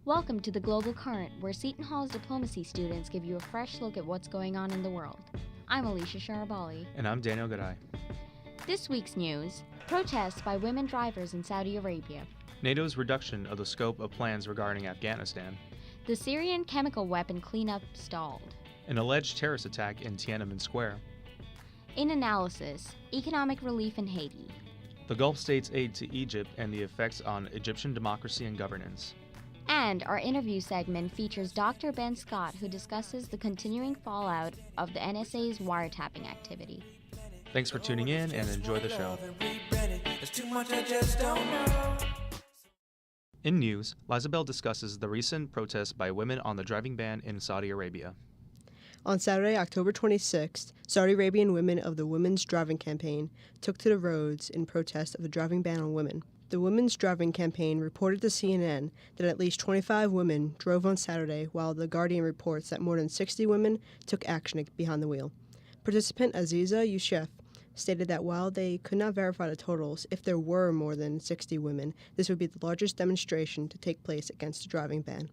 Welcome to the Global Current, where Seton Hall's diplomacy students give you a fresh look at what's going on in the world. I'm Alicia Sharabali. And I'm Daniel Garay. This week's news: protests by women drivers in Saudi Arabia. NATO's reduction of the scope of plans regarding Afghanistan. The Syrian chemical weapon cleanup stalled. An alleged terrorist attack in Tiananmen Square. In analysis, economic relief in Haiti. The Gulf states' aid to Egypt and the effects on Egyptian democracy and governance. And our interview segment features Dr. Ben Scott, who discusses the continuing fallout of the NSA's wiretapping activity. Thanks for tuning in and enjoy the show. In news, Lizabelle discusses the recent protests by women on the driving ban in Saudi Arabia. On Saturday, October 26th, Saudi Arabian women of the Women's Driving Campaign took to the roads in protest of the driving ban on women. The Women's Driving Campaign reported to CNN that at least 25 women drove on Saturday, while The Guardian reports that more than 60 women took action behind the wheel. Participant Aziza Youssef stated that while they could not verify the totals, if there were more than 60 women, this would be the largest demonstration to take place against the driving ban.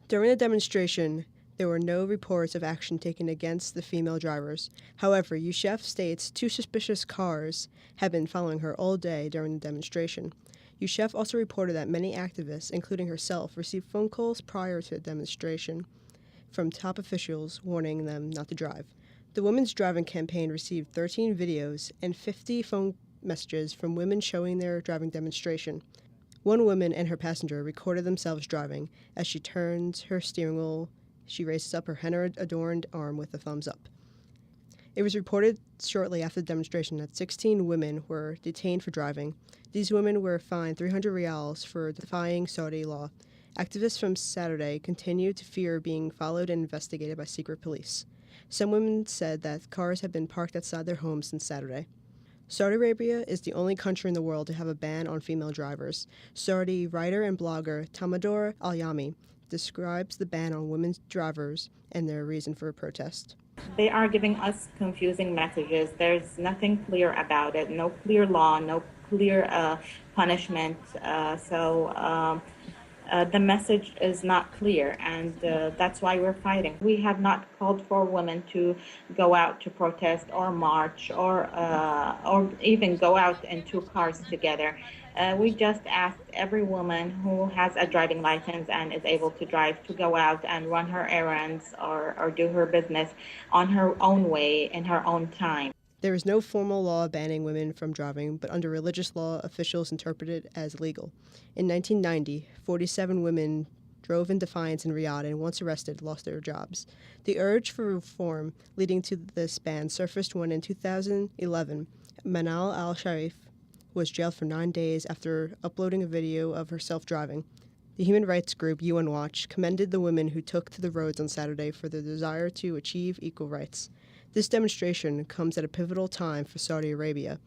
During the demonstration, there were no reports of action taken against the female drivers. However, Youssef states 2 suspicious cars had been following her all day during the demonstration. Youssef also reported that many activists, including herself, received phone calls prior to the demonstration from top officials warning them not to drive. The Women's Driving Campaign received 13 videos and 50 phone messages from women showing their driving demonstration. One woman and her passenger recorded themselves driving. As she turns her steering wheel, she raises up her henna-adorned arm with a thumbs up. It was reported shortly after the demonstration that 16 women were detained for driving. These women were fined 300 rials for defying Saudi law. Activists from Saturday continue to fear being followed and investigated by secret police. Some women said that cars had been parked outside their homes since Saturday. Saudi Arabia is the only country in the world to have a ban on female drivers. Saudi writer and blogger Tamador Al-Yami describes the ban on women drivers and their reason for a protest. They are giving us confusing messages. There's nothing clear about it, no clear law, no clear punishment. So the message is not clear, and that's why we're fighting. We have not called for women to go out to protest or march or even go out in 2 cars together. We just asked every woman who has a driving license and is able to drive to go out and run her errands or do her business on her own way in her own time. There is no formal law banning women from driving, but under religious law, officials interpret it as legal. In 1990, 47 women drove in defiance in Riyadh and, once arrested, lost their jobs. The urge for reform leading to this ban surfaced when, in 2011, Manal al-Sharif was jailed for 9 days after uploading a video of herself driving. The human rights group UN Watch commended the women who took to the roads on Saturday for their desire to achieve equal rights. This demonstration comes at a pivotal time for Saudi Arabia.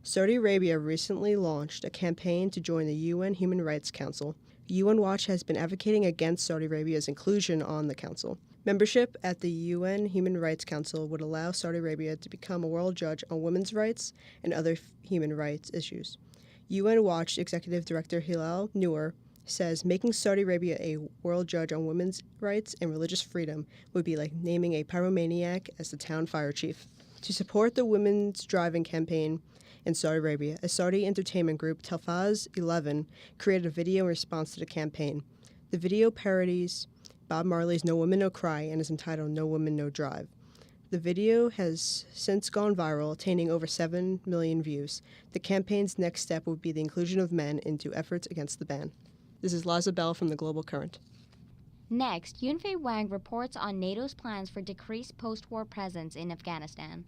Saudi Arabia recently launched a campaign to join the UN Human Rights Council. UN Watch has been advocating against Saudi Arabia's inclusion on the council. Membership at the UN Human Rights Council would allow Saudi Arabia to become a world judge on women's rights and other human rights issues. UN Watch Executive Director Hilal Noor says making Saudi Arabia a world judge on women's rights and religious freedom would be like naming a pyromaniac as the town fire chief. To support the Women's Driving Campaign in Saudi Arabia, a Saudi entertainment group, Telfaz 11, created a video in response to the campaign. The video parodies Bob Marley's No Woman No Cry and is entitled No Woman No Drive. The video has since gone viral, attaining over 7 million views. The campaign's next step would be the inclusion of men into efforts against the ban. This is Lizabelle from the Global Current. Next, Yunfei Wang reports on NATO's plans for decreased post-war presence in Afghanistan.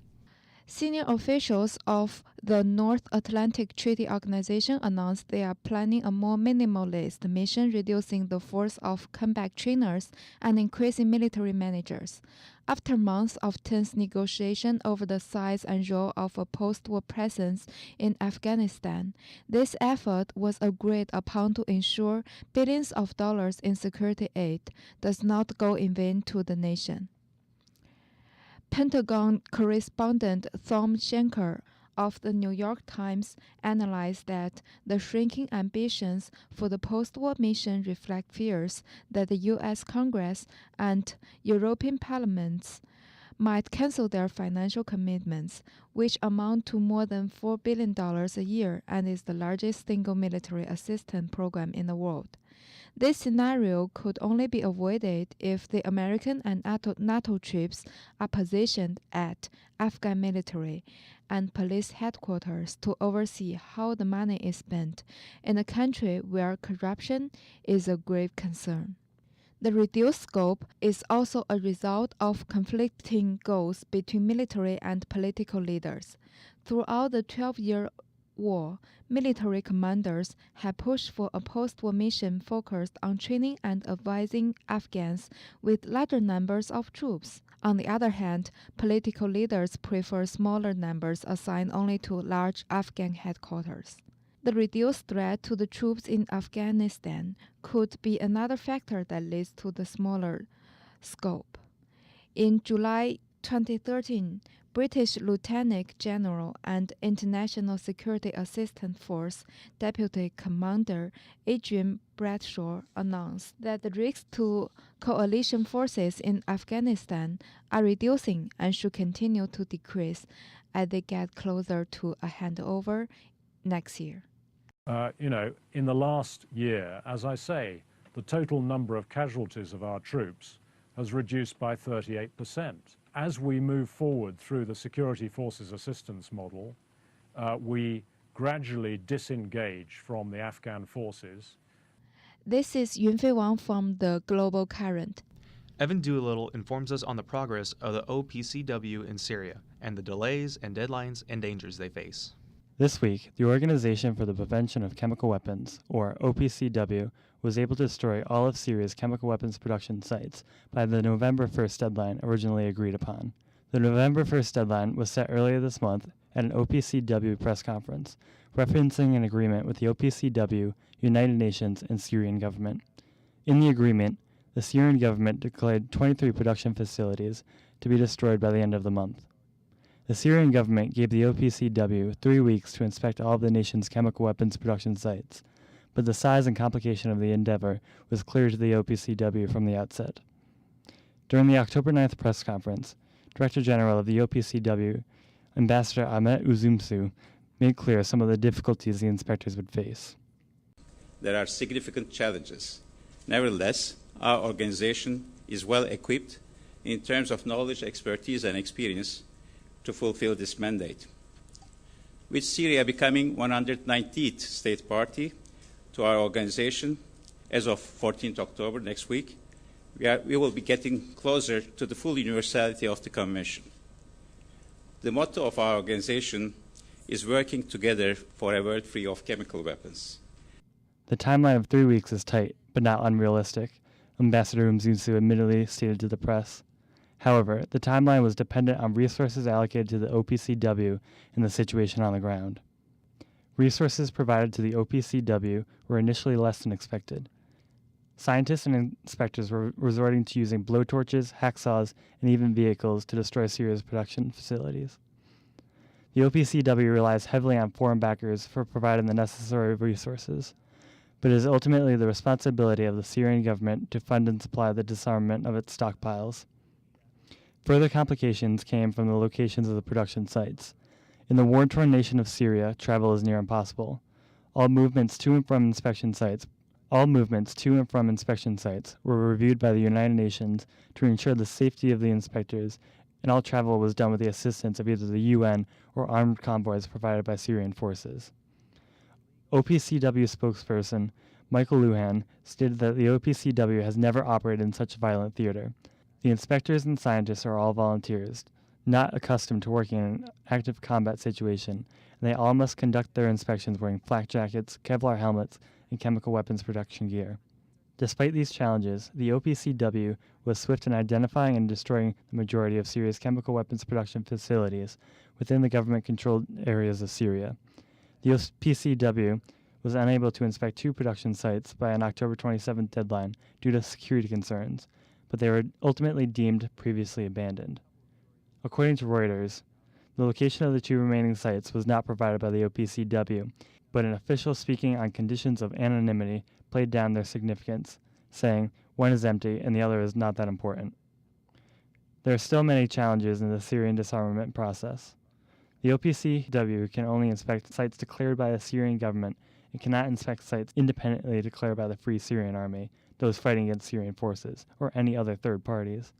Senior officials of the North Atlantic Treaty Organization announced they are planning a more minimalist mission, reducing the force of combat trainers and increasing military managers. After months of tense negotiation over the size and role of a post-war presence in Afghanistan, this effort was agreed upon to ensure billions of dollars in security aid does not go in vain to the nation. Pentagon correspondent Tom Schenker of the New York Times analyzed that the shrinking ambitions for the post-war mission reflect fears that the U.S. Congress and European parliaments might cancel their financial commitments, which amount to more than $4 billion a year and is the largest single military assistance program in the world. This scenario could only be avoided if the American and NATO troops are positioned at Afghan military and police headquarters to oversee how the money is spent in a country where corruption is a grave concern. The reduced scope is also a result of conflicting goals between military and political leaders. Throughout the 12-year war, military commanders have pushed for a post-war mission focused on training and advising Afghans with larger numbers of troops. On the other hand, political leaders prefer smaller numbers assigned only to large Afghan headquarters. The reduced threat to the troops in Afghanistan could be another factor that leads to the smaller scope. In July 2013, British Lieutenant General and International Security Assistance Force Deputy Commander Adrian Bradshaw announced that the risks to coalition forces in Afghanistan are reducing and should continue to decrease as they get closer to a handover next year. In the last year, as I say, the total number of casualties of our troops has reduced by 38%. As we move forward through the security forces assistance model, we gradually disengage from the Afghan forces. This is Yunfei Wang from the GlobalCurrent. Evan Doolittle informs us on the progress of the OPCW in Syria and the delays and deadlines and dangers they face. This week, the Organization for the Prevention of Chemical Weapons, or OPCW, was able to destroy all of Syria's chemical weapons production sites by the November 1st deadline originally agreed upon. The November 1st deadline was set earlier this month at an OPCW press conference, referencing an agreement with the OPCW, United Nations, and Syrian government. In the agreement, the Syrian government declared 23 production facilities to be destroyed by the end of the month. The Syrian government gave the OPCW 3 weeks to inspect all of the nation's chemical weapons production sites, but the size and complication of the endeavor was clear to the OPCW from the outset. During the October 9th press conference, Director General of the OPCW, Ambassador Ahmet Uzumsu, made clear some of the difficulties the inspectors would face. There are significant challenges. Nevertheless, our organization is well equipped in terms of knowledge, expertise, and experience to fulfill this mandate. With Syria becoming 119th state party to our organization as of 14th October next week, we will be getting closer to the full universality of the Convention. The motto of our organization is working together for a world free of chemical weapons. The timeline of 3 weeks is tight, but not unrealistic, Ambassador Mzuzu admittedly stated to the press. However, the timeline was dependent on resources allocated to the OPCW and the situation on the ground. Resources provided to the OPCW were initially less than expected. Scientists and inspectors were resorting to using blowtorches, hacksaws, and even vehicles to destroy Syria's production facilities. The OPCW relies heavily on foreign backers for providing the necessary resources, but it is ultimately the responsibility of the Syrian government to fund and supply the disarmament of its stockpiles. Further complications came from the locations of the production sites. In the war-torn nation of Syria, travel is near impossible. All movements to and from inspection sites were reviewed by the United Nations to ensure the safety of the inspectors, and all travel was done with the assistance of either the UN or armed convoys provided by Syrian forces. OPCW spokesperson Michael Lujan stated that the OPCW has never operated in such a violent theater. The inspectors and scientists are all volunteers, not accustomed to working in an active combat situation, and they all must conduct their inspections wearing flak jackets, Kevlar helmets, and chemical weapons protection gear. Despite these challenges, the OPCW was swift in identifying and destroying the majority of Syria's chemical weapons production facilities within the government-controlled areas of Syria. The OPCW was unable to inspect 2 production sites by an October 27th deadline due to security concerns, but they were ultimately deemed previously abandoned. According to Reuters, The location of the 2 remaining sites was not provided by the OPCW, but an official speaking on conditions of anonymity played down their significance, saying one is empty and the other is not that important. There are still many challenges in the Syrian disarmament process. The OPCW can only inspect sites declared by the Syrian government and cannot inspect sites independently declared by the Free Syrian Army, those fighting against Syrian forces, or any other third parties.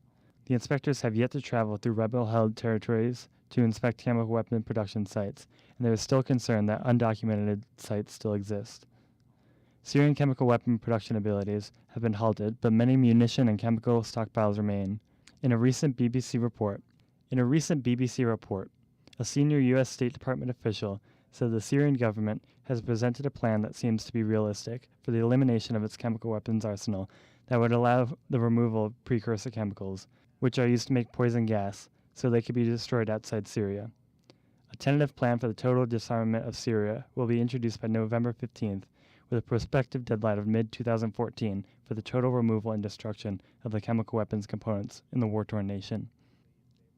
The inspectors have yet to travel through rebel-held territories to inspect chemical weapon production sites, and there is still concern that undocumented sites still exist. Syrian chemical weapon production abilities have been halted, but many munition and chemical stockpiles remain. In a recent BBC report, a senior U.S. State Department official said the Syrian government has presented a plan that seems to be realistic for the elimination of its chemical weapons arsenal that would allow the removal of precursor chemicals, which are used to make poison gas, so they could be destroyed outside Syria. A tentative plan for the total disarmament of Syria will be introduced by November 15th, with a prospective deadline of mid-2014 for the total removal and destruction of the chemical weapons components in the war-torn nation.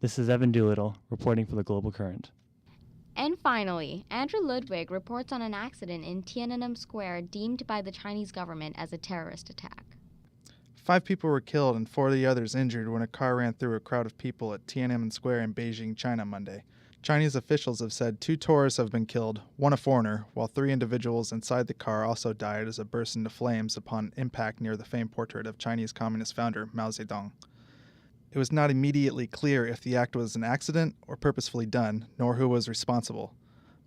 This is Evan Doolittle, reporting for the GlobalCurrent. And finally, Andrew Ludwig reports on an accident in Tiananmen Square deemed by the Chinese government as a terrorist attack. 5 people were killed and 40 others injured when a car ran through a crowd of people at Tiananmen Square in Beijing, China, Monday. Chinese officials have said 2 tourists have been killed, 1 a foreigner, while 3 individuals inside the car also died as it burst into flames upon impact near the famed portrait of Chinese Communist founder Mao Zedong. It was not immediately clear if the act was an accident or purposefully done, nor who was responsible.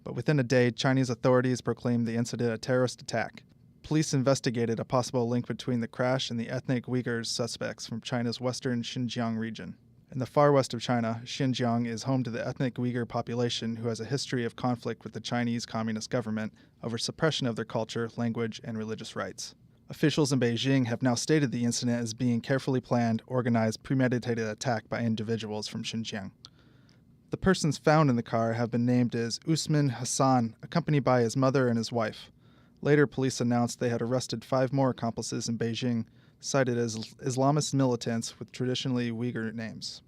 But within a day, Chinese authorities proclaimed the incident a terrorist attack. Police investigated a possible link between the crash and the ethnic Uyghurs suspects from China's western Xinjiang region. In the far west of China, Xinjiang is home to the ethnic Uyghur population who has a history of conflict with the Chinese Communist government over suppression of their culture, language, and religious rights. Officials in Beijing have now stated the incident as being carefully planned, organized, premeditated attack by individuals from Xinjiang. The persons found in the car have been named as Usman Hassan, accompanied by his mother and his wife. Later, police announced they had arrested 5 more accomplices in Beijing, cited as Islamist militants with traditionally Uyghur names.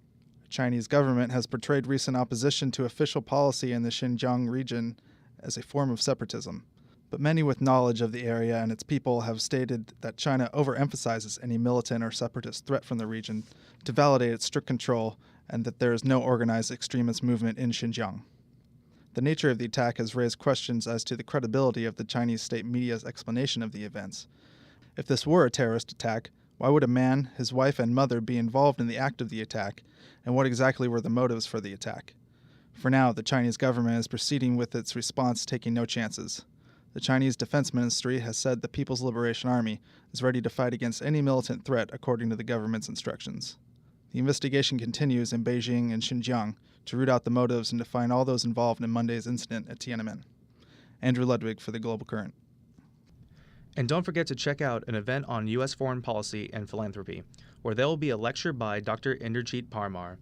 The Chinese government has portrayed recent opposition to official policy in the Xinjiang region as a form of separatism. But many with knowledge of the area and its people have stated that China overemphasizes any militant or separatist threat from the region to validate its strict control and that there is no organized extremist movement in Xinjiang. The nature of the attack has raised questions as to the credibility of the Chinese state media's explanation of the events. If this were a terrorist attack, why would a man, his wife, and mother be involved in the act of the attack, and what exactly were the motives for the attack? For now, the Chinese government is proceeding with its response, taking no chances. The Chinese Defense Ministry has said the People's Liberation Army is ready to fight against any militant threat according to the government's instructions. The investigation continues in Beijing and Xinjiang to root out the motives and to find all those involved in Monday's incident at Tiananmen. Andrew Ludwig for the GlobalCurrent. And don't forget to check out an event on U.S. foreign policy and philanthropy, where there will be a lecture by Dr. Inderjeet Parmar.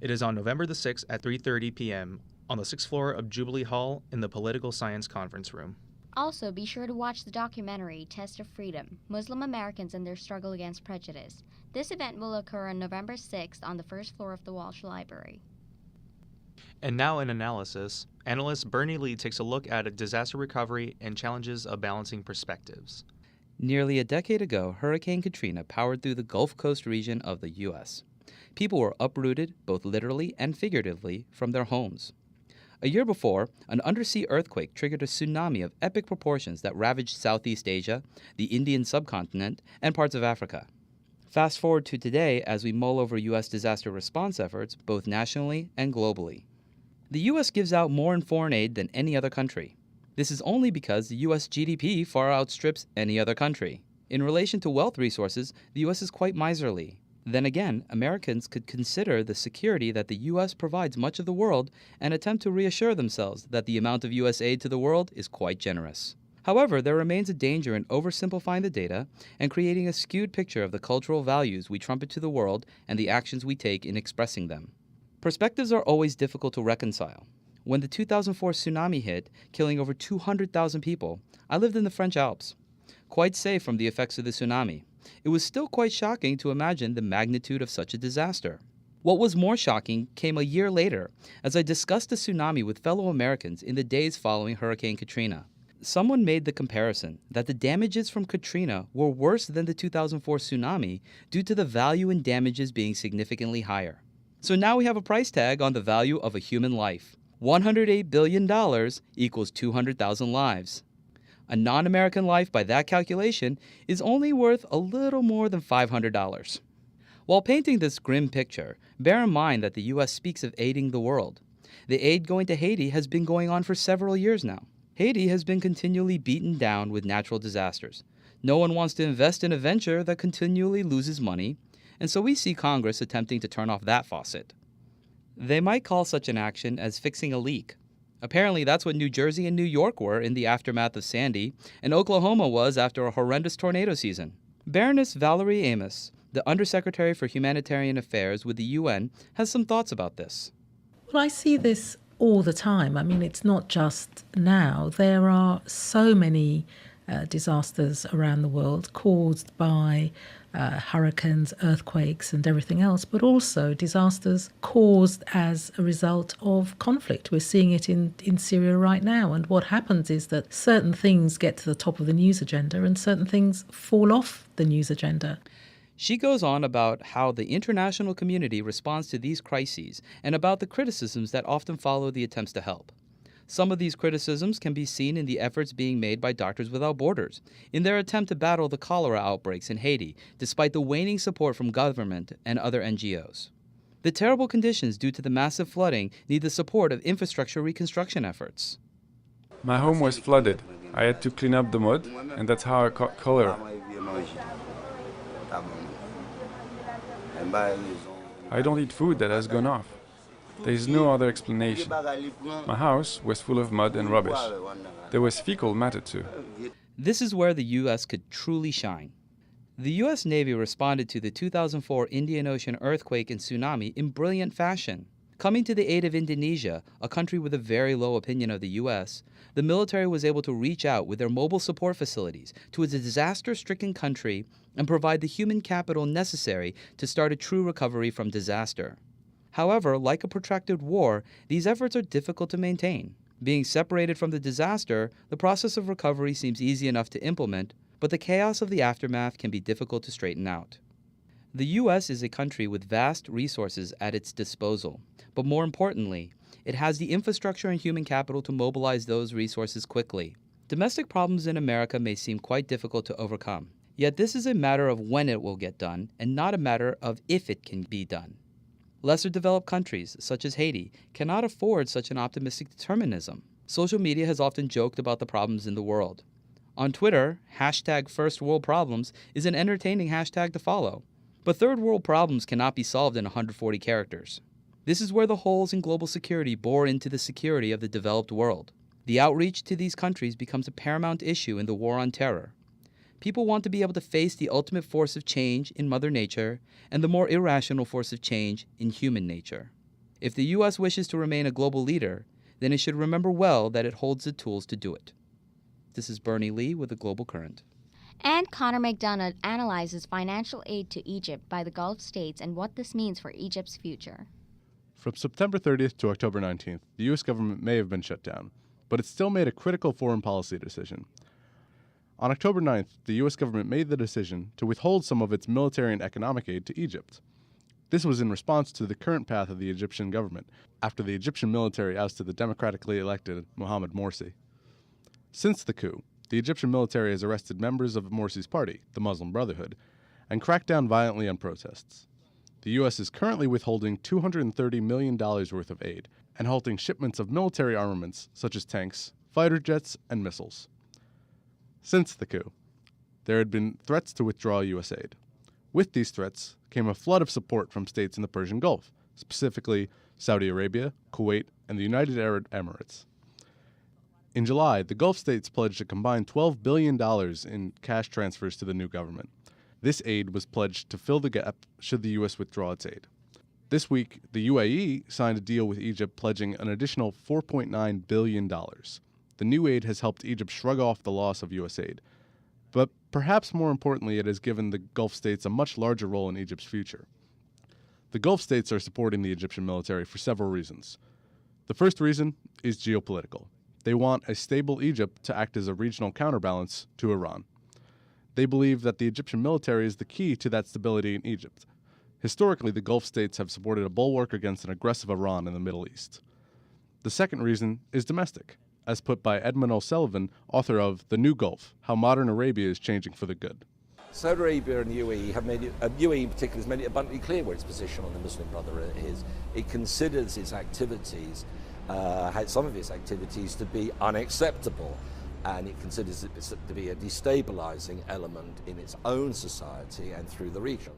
It is on November the 6th at 3:30 p.m. on the 6th floor of Jubilee Hall in the Political Science Conference Room. Also, be sure to watch the documentary Test of Freedom, Muslim Americans and Their Struggle Against Prejudice. This event will occur on November 6th on the 1st floor of the Walsh Library. And now in analysis, analyst Bernie Lee takes a look at disaster recovery and challenges of balancing perspectives. Nearly a decade ago, Hurricane Katrina powered through the Gulf Coast region of the U.S. People were uprooted, both literally and figuratively, from their homes. A year before, an undersea earthquake triggered a tsunami of epic proportions that ravaged Southeast Asia, the Indian subcontinent, and parts of Africa. Fast forward to today as we mull over U.S. disaster response efforts, both nationally and globally. The U.S. gives out more in foreign aid than any other country. This is only because the U.S. GDP far outstrips any other country. In relation to wealth resources, the U.S. is quite miserly. Then again, Americans could consider the security that the U.S. provides much of the world and attempt to reassure themselves that the amount of U.S. aid to the world is quite generous. However, there remains a danger in oversimplifying the data and creating a skewed picture of the cultural values we trumpet to the world and the actions we take in expressing them. Perspectives are always difficult to reconcile. When the 2004 tsunami hit, killing over 200,000 people, I lived in the French Alps. Quite safe from the effects of the tsunami, it was still quite shocking to imagine the magnitude of such a disaster. What was more shocking came a year later, as I discussed the tsunami with fellow Americans in the days following Hurricane Katrina. Someone made the comparison that the damages from Katrina were worse than the 2004 tsunami due to the value in damages being significantly higher. So now we have a price tag on the value of a human life. $108 billion equals 200,000 lives. A non-American life by that calculation is only worth a little more than $500. While painting this grim picture, bear in mind that the U.S. speaks of aiding the world. The aid going to Haiti has been going on for several years now. Haiti has been continually beaten down with natural disasters. No one wants to invest in a venture that continually loses money, and so we see Congress attempting to turn off that faucet. They might call such an action as fixing a leak. Apparently that's what New Jersey and New York were in the aftermath of Sandy, and Oklahoma was after a horrendous tornado season. Baroness Valerie Amos, the Undersecretary for Humanitarian Affairs with the UN, has some thoughts about this. Well, I see this all the time. I mean, it's not just now. There are so many disasters around the world caused by hurricanes, earthquakes, and everything else, but also disasters caused as a result of conflict. We're seeing it in Syria right now. And what happens is that certain things get to the top of the news agenda and certain things fall off the news agenda. She goes on about how the international community responds to these crises and about the criticisms that often follow the attempts to help. Some of these criticisms can be seen in the efforts being made by Doctors Without Borders in their attempt to battle the cholera outbreaks in Haiti, despite the waning support from government and other NGOs. The terrible conditions due to the massive flooding need the support of infrastructure reconstruction efforts. My home was flooded. I had to clean up the mud, and that's how I caught cholera. I don't eat food that has gone off. There is no other explanation. My house was full of mud and rubbish. There was fecal matter too. This is where the U.S. could truly shine. The U.S. Navy responded to the 2004 Indian Ocean earthquake and tsunami in brilliant fashion. Coming to the aid of Indonesia, a country with a very low opinion of the U.S., the military was able to reach out with their mobile support facilities to a disaster-stricken country and provide the human capital necessary to start a true recovery from disaster. However, like a protracted war, these efforts are difficult to maintain. Being separated from the disaster, the process of recovery seems easy enough to implement, but the chaos of the aftermath can be difficult to straighten out. The U.S. is a country with vast resources at its disposal, but more importantly, it has the infrastructure and human capital to mobilize those resources quickly. Domestic problems in America may seem quite difficult to overcome, yet this is a matter of when it will get done and not a matter of if it can be done. Lesser developed countries, such as Haiti, cannot afford such an optimistic determinism. Social media has often joked about the problems in the world. On Twitter, #FirstWorldProblems is an entertaining hashtag to follow. But third world problems cannot be solved in 140 characters. This is where the holes in global security bore into the security of the developed world. The outreach to these countries becomes a paramount issue in the war on terror. People want to be able to face the ultimate force of change in Mother Nature and the more irrational force of change in human nature. If the U.S. wishes to remain a global leader, then it should remember well that it holds the tools to do it. This is Bernie Lee with the GlobalCurrent. And Connor McDonough analyzes financial aid to Egypt by the Gulf states and what this means for Egypt's future. From September 30th to October 19th, the U.S. government may have been shut down, but it still made a critical foreign policy decision. On October 9th, the U.S. government made the decision to withhold some of its military and economic aid to Egypt. This was in response to the current path of the Egyptian government, after the Egyptian military ousted the democratically elected Mohamed Morsi. Since the coup, the Egyptian military has arrested members of Morsi's party, the Muslim Brotherhood, and cracked down violently on protests. The U.S. is currently withholding $230 million worth of aid and halting shipments of military armaments such as tanks, fighter jets, and missiles. Since the coup, there had been threats to withdraw U.S. aid. With these threats came a flood of support from states in the Persian Gulf, specifically Saudi Arabia, Kuwait, and the United Arab Emirates. In July, the Gulf states pledged a combined $12 billion in cash transfers to the new government. This aid was pledged to fill the gap should the U.S. withdraw its aid. This week, the UAE signed a deal with Egypt pledging an additional $4.9 billion. The new aid has helped Egypt shrug off the loss of U.S. aid. But perhaps more importantly, it has given the Gulf states a much larger role in Egypt's future. The Gulf states are supporting the Egyptian military for several reasons. The first reason is geopolitical. They want a stable Egypt to act as a regional counterbalance to Iran. They believe that the Egyptian military is the key to that stability in Egypt. Historically, the Gulf states have supported a bulwark against an aggressive Iran in the Middle East. The second reason is domestic, as put by Edmund O'Sullivan, author of The New Gulf, How Modern Arabia is Changing for the Good. Saudi Arabia and the UAE have made it, UAE in particular has made it abundantly clear where its position on the Muslim Brotherhood is. It considers its activities, some of its activities, to be unacceptable, and it considers it to be a destabilizing element in its own society and through the region.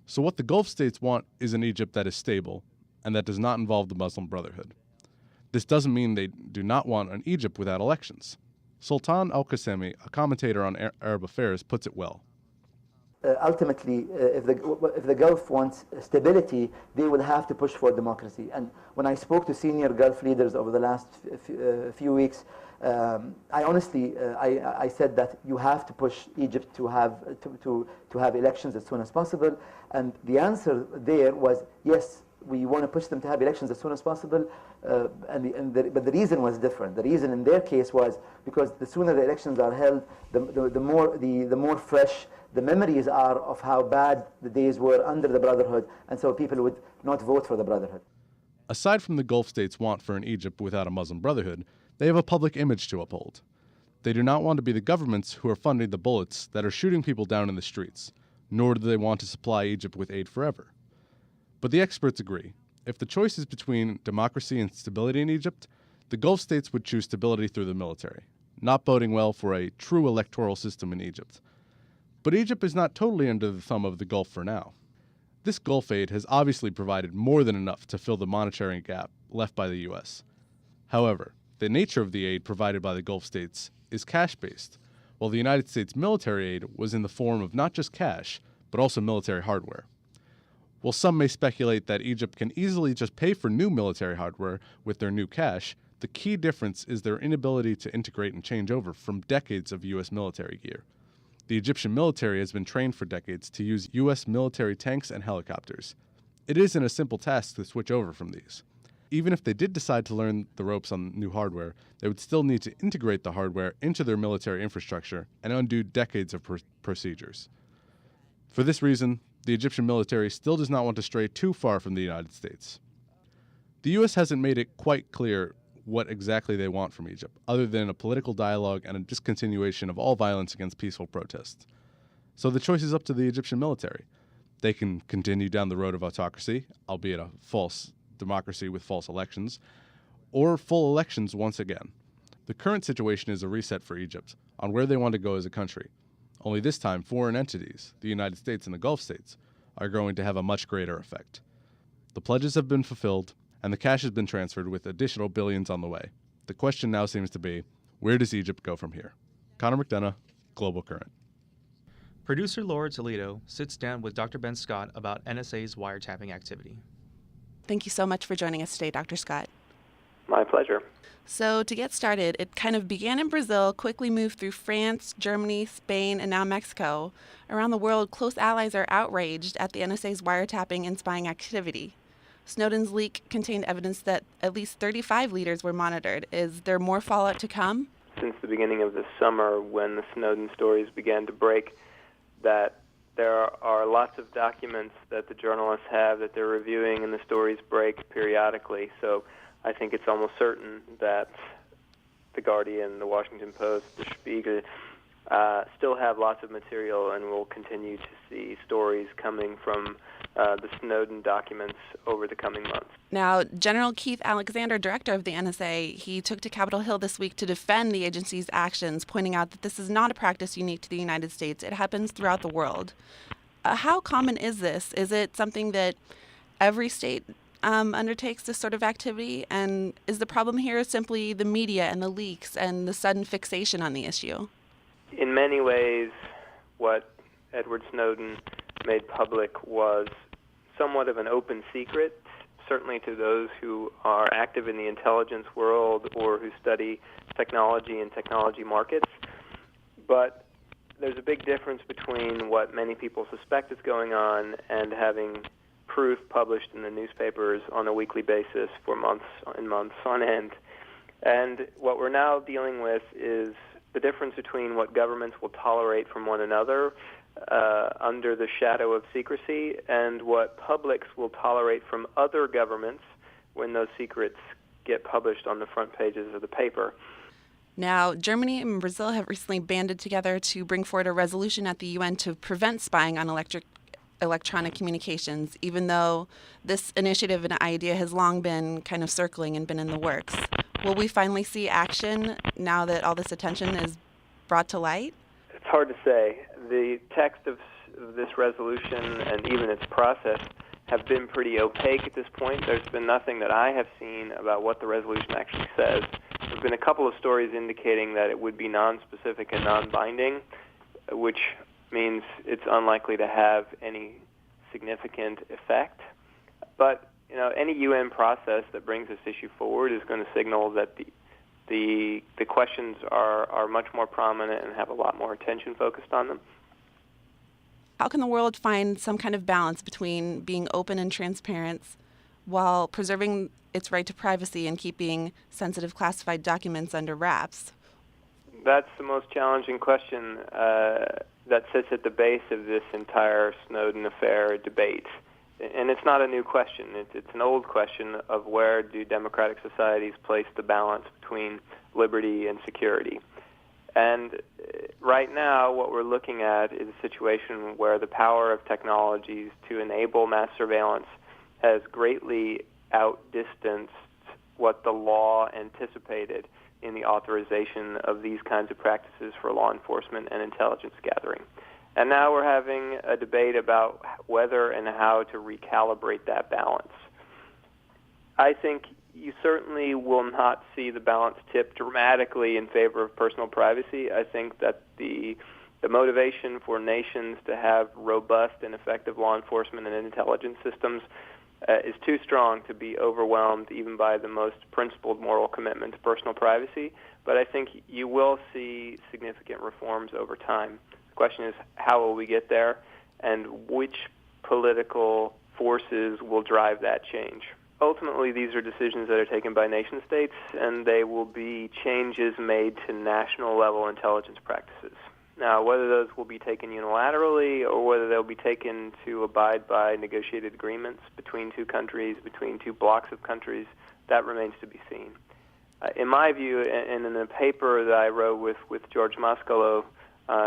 So what the Gulf states want is an Egypt that is stable and that does not involve the Muslim Brotherhood. This doesn't mean they do not want an Egypt without elections. Sultan Al-Qasemi, a commentator on Arab affairs, puts it well. Ultimately, if the Gulf wants stability, they will have to push for democracy. And when I spoke to senior Gulf leaders over the last few weeks, I honestly said that you have to push Egypt to have elections as soon as possible. And the answer there was yes, we want to push them to have elections as soon as possible. But the reason was different. The reason in their case was because the sooner the elections are held, the more fresh the memories are of how bad the days were under the Brotherhood, and so people would not vote for the Brotherhood. Aside from the Gulf states' want for an Egypt without a Muslim Brotherhood, they have a public image to uphold. They do not want to be the governments who are funding the bullets that are shooting people down in the streets, nor do they want to supply Egypt with aid forever. But the experts agree. If the choice is between democracy and stability in Egypt, the Gulf states would choose stability through the military, not boding well for a true electoral system in Egypt. But Egypt is not totally under the thumb of the Gulf for now. This Gulf aid has obviously provided more than enough to fill the monetary gap left by the U.S. However, the nature of the aid provided by the Gulf states is cash-based, while the United States military aid was in the form of not just cash, but also military hardware. While some may speculate that Egypt can easily just pay for new military hardware with their new cash, the key difference is their inability to integrate and change over from decades of U.S. military gear. The Egyptian military has been trained for decades to use U.S. military tanks and helicopters. It isn't a simple task to switch over from these. Even if they did decide to learn the ropes on new hardware, they would still need to integrate the hardware into their military infrastructure and undo decades of procedures. For this reason, the Egyptian military still does not want to stray too far from the United States. The U.S. hasn't made it quite clear what exactly they want from Egypt, other than a political dialogue and a discontinuation of all violence against peaceful protests. So the choice is up to the Egyptian military. They can continue down the road of autocracy, albeit a false democracy with false elections, or full elections once again. The current situation is a reset for Egypt on where they want to go as a country. Only this time, foreign entities, the United States and the Gulf states, are going to have a much greater effect. The pledges have been fulfilled, and the cash has been transferred with additional billions on the way. The question now seems to be, where does Egypt go from here? Connor McDonough, GlobalCurrent. Producer Laura Toledo sits down with Dr. Ben Scott about NSA's wiretapping activity. Thank you so much for joining us today, Dr. Scott. My pleasure. So to get started, it kind of began in Brazil, quickly moved through France, Germany, Spain, and now Mexico. Around the world, close allies are outraged at the NSA's wiretapping and spying activity. Snowden's leak contained evidence that at least 35 leaders were monitored. Is there more fallout to come? Since the beginning of the summer, when the Snowden stories began to break, that there are lots of documents that the journalists have that they're reviewing, and the stories break periodically. So I think it's almost certain that The Guardian, The Washington Post, The Spiegel still have lots of material, and we'll continue to see stories coming from the Snowden documents over the coming months. Now, General Keith Alexander, director of the NSA, he took to Capitol Hill this week to defend the agency's actions, pointing out that this is not a practice unique to the United States. It happens throughout the world. How common is this? Is it something that every state undertakes this sort of activity? And is the problem here simply the media and the leaks and the sudden fixation on the issue? In many ways, what Edward Snowden made public was somewhat of an open secret, certainly to those who are active in the intelligence world or who study technology and technology markets. But there's a big difference between what many people suspect is going on and having proof published in the newspapers on a weekly basis for months and months on end. And what we're now dealing with is the difference between what governments will tolerate from one another under the shadow of secrecy and what publics will tolerate from other governments when those secrets get published on the front pages of the paper. Now, Germany and Brazil have recently banded together to bring forward a resolution at the UN to prevent spying on electronic communications, even though this initiative and idea has long been kind of circling and been in the works. Will we finally see action now that all this attention is brought to light? It's hard to say. The text of this resolution and even its process have been pretty opaque at this point. There's been nothing that I have seen about what the resolution actually says. There have been a couple of stories indicating that it would be non-specific and non-binding, which means it's unlikely to have any significant effect. But any UN process that brings this issue forward is going to signal that the questions are much more prominent and have a lot more attention focused on them. How can the world find some kind of balance between being open and transparent while preserving its right to privacy and keeping sensitive classified documents under wraps? That's the most challenging question that sits at the base of this entire Snowden affair debate. And it's not a new question. It's an old question of where do democratic societies place the balance between liberty and security. And right now, what we're looking at is a situation where the power of technologies to enable mass surveillance has greatly outdistanced what the law anticipated in the authorization of these kinds of practices for law enforcement and intelligence gathering. And now we're having a debate about whether and how to recalibrate that balance. I think you certainly will not see the balance tip dramatically in favor of personal privacy. I think that the motivation for nations to have robust and effective law enforcement and intelligence systems is too strong to be overwhelmed even by the most principled moral commitment to personal privacy. But I think you will see significant reforms over time. The question is, how will we get there, and which political forces will drive that change? Ultimately, these are decisions that are taken by nation states, and they will be changes made to national-level intelligence practices. Now, whether those will be taken unilaterally or whether they'll be taken to abide by negotiated agreements between two countries, between two blocks of countries, that remains to be seen. In my view, and in a paper that I wrote with George Moskalow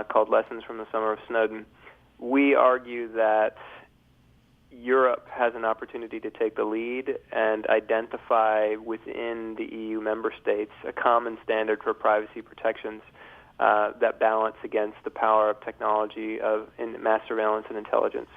called Lessons from the Summer of Snowden, we argue that Europe has an opportunity to take the lead and identify within the EU member states a common standard for privacy protections that balance against the power of technology in mass surveillance and intelligence.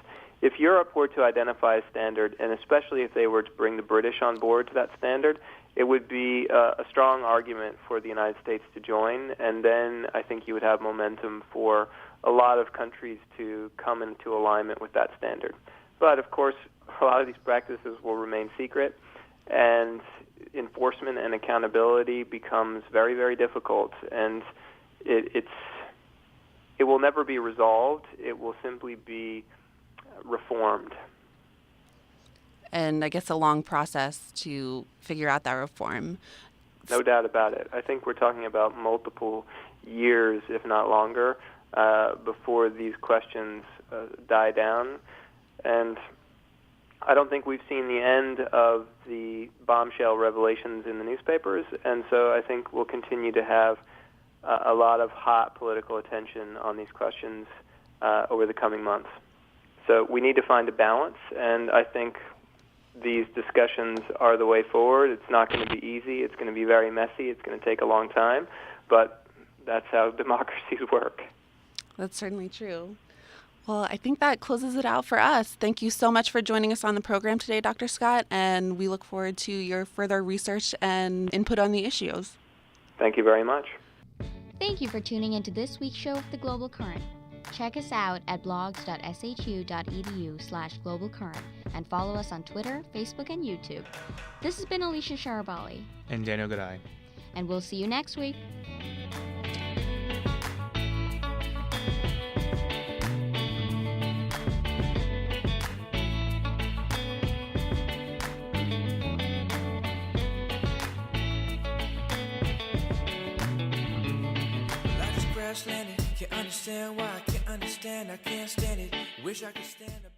If Europe were to identify a standard, and especially if they were to bring the British on board to that standard, it would be a strong argument for the United States to join, and then I think you would have momentum for a lot of countries to come into alignment with that standard. But, of course, a lot of these practices will remain secret, and enforcement and accountability becomes very, very difficult, and it will never be resolved. It will simply be reformed. And I guess a long process to figure out that reform. No doubt about it. I think we're talking about multiple years, if not longer, before these questions die down. And I don't think we've seen the end of the bombshell revelations in the newspapers, and so I think we'll continue to have a lot of hot political attention on these questions over the coming months. So we need to find a balance, and I think these discussions are the way forward. It's not going to be easy. It's going to be very messy. It's going to take a long time, but that's how democracies work. That's certainly true. Well, I think that closes it out for us. Thank you so much for joining us on the program today, Dr. Scott, and we look forward to your further research and input on the issues. Thank you very much. Thank you for tuning into this week's show of the Global Current. Check us out at blogs.shu.edu/globalcurrent and follow us on Twitter, Facebook, and YouTube. This has been Alicia Sharabali. And Daniel Gaday. And we'll see you next week. understand why I can't understand, I can't stand it. Wish I could stand up.